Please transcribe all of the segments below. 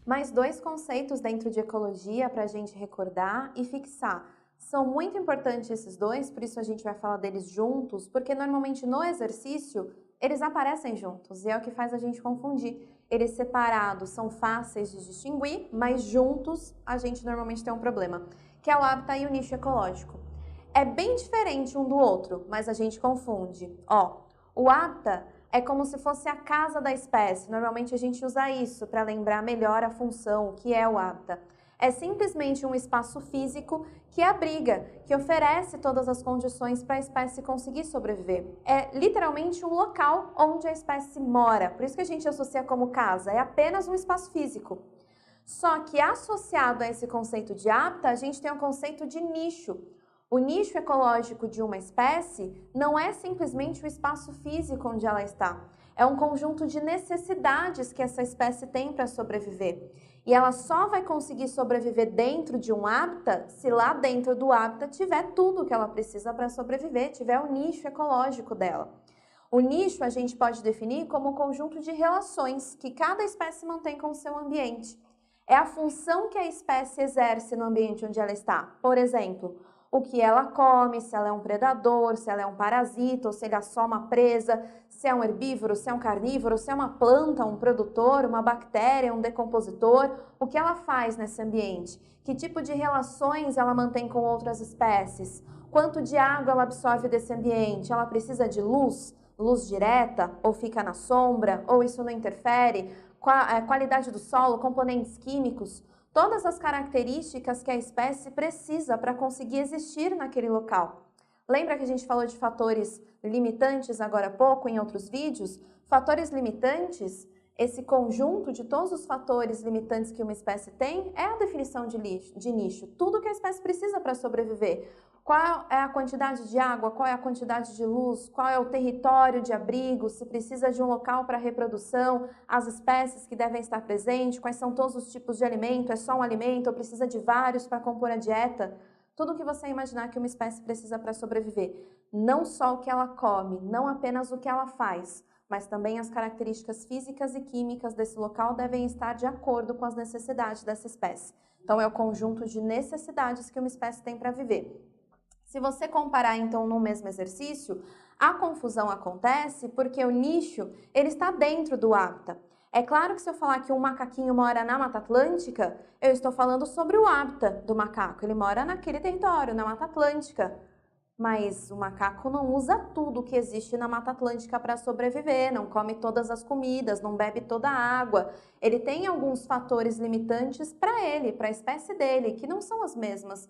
Mais dois conceitos dentro de ecologia para a gente recordar e fixar. São muito importantes esses dois, por isso a gente vai falar deles juntos, porque normalmente no exercício eles aparecem juntos e é o que faz a gente confundir. Eles separados são fáceis de distinguir, mas juntos a gente normalmente tem um problema, que é o hábitat e o nicho ecológico. É bem diferente um do outro, mas a gente confunde. O hábitat é como se fosse a casa da espécie. Normalmente a gente usa isso para lembrar melhor a função, o que é o hábitat. É simplesmente um espaço físico que abriga, que oferece todas as condições para a espécie conseguir sobreviver. É literalmente um local onde a espécie mora. Por isso que a gente associa como casa, é apenas um espaço físico. Só que associado a esse conceito de hábitat, a gente tem o conceito de nicho. O nicho ecológico de uma espécie não é simplesmente o espaço físico onde ela está. É um conjunto de necessidades que essa espécie tem para sobreviver. E ela só vai conseguir sobreviver dentro de um hábitat se lá dentro do hábitat tiver tudo que ela precisa para sobreviver, tiver o nicho ecológico dela. O nicho a gente pode definir como um conjunto de relações que cada espécie mantém com o seu ambiente. É a função que a espécie exerce no ambiente onde ela está. Por exemplo, o que ela come, se ela é um predador, se ela é um parasita, ou se ela é só uma presa, se é um herbívoro, se é um carnívoro, se é uma planta, um produtor, uma bactéria, um decompositor, o que ela faz nesse ambiente, que tipo de relações ela mantém com outras espécies, quanto de água ela absorve desse ambiente, ela precisa de luz direta, ou fica na sombra, ou isso não interfere, qualidade do solo, componentes químicos, todas as características que a espécie precisa para conseguir existir naquele local. Lembra que a gente falou de fatores limitantes agora há pouco em outros vídeos? Fatores limitantes, esse conjunto de todos os fatores limitantes que uma espécie tem, é a definição de nicho. Tudo que a espécie precisa para sobreviver. Qual é a quantidade de água, qual é a quantidade de luz, qual é o território de abrigo, se precisa de um local para reprodução, as espécies que devem estar presentes, quais são todos os tipos de alimento, é só um alimento ou precisa de vários para compor a dieta. Tudo o que você imaginar que uma espécie precisa para sobreviver. Não só o que ela come, não apenas o que ela faz, mas também as características físicas e químicas desse local devem estar de acordo com as necessidades dessa espécie. Então é o conjunto de necessidades que uma espécie tem para viver. Se você comparar, então, no mesmo exercício, a confusão acontece porque o nicho ele está dentro do hábitat. É claro que se eu falar que um macaquinho mora na Mata Atlântica, eu estou falando sobre o hábitat do macaco. Ele mora naquele território, na Mata Atlântica. Mas o macaco não usa tudo que existe na Mata Atlântica para sobreviver, não come todas as comidas, não bebe toda a água. Ele tem alguns fatores limitantes para ele, para a espécie dele, que não são os mesmos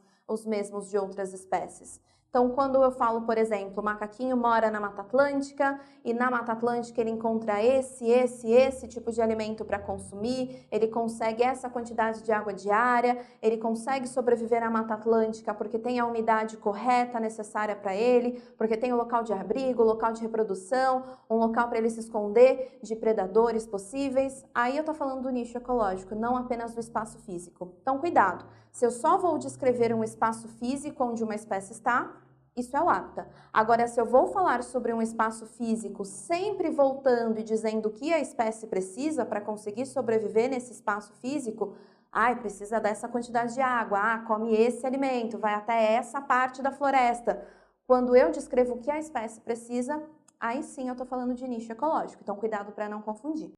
de outras espécies. Então, quando eu falo, por exemplo, o macaquinho mora na Mata Atlântica e na Mata Atlântica ele encontra esse tipo de alimento para consumir, ele consegue essa quantidade de água diária, ele consegue sobreviver na Mata Atlântica porque tem a umidade correta necessária para ele, porque tem o local de abrigo, local de reprodução, um local para ele se esconder de predadores possíveis. Aí eu estou falando do nicho ecológico, não apenas do espaço físico. Então, cuidado! Se eu só vou descrever um espaço físico onde uma espécie está, isso é o hábitat. Agora, se eu vou falar sobre um espaço físico sempre voltando e dizendo o que a espécie precisa para conseguir sobreviver nesse espaço físico, precisa dessa quantidade de água, come esse alimento, vai até essa parte da floresta. Quando eu descrevo o que a espécie precisa, aí sim eu estou falando de nicho ecológico. Então, cuidado para não confundir.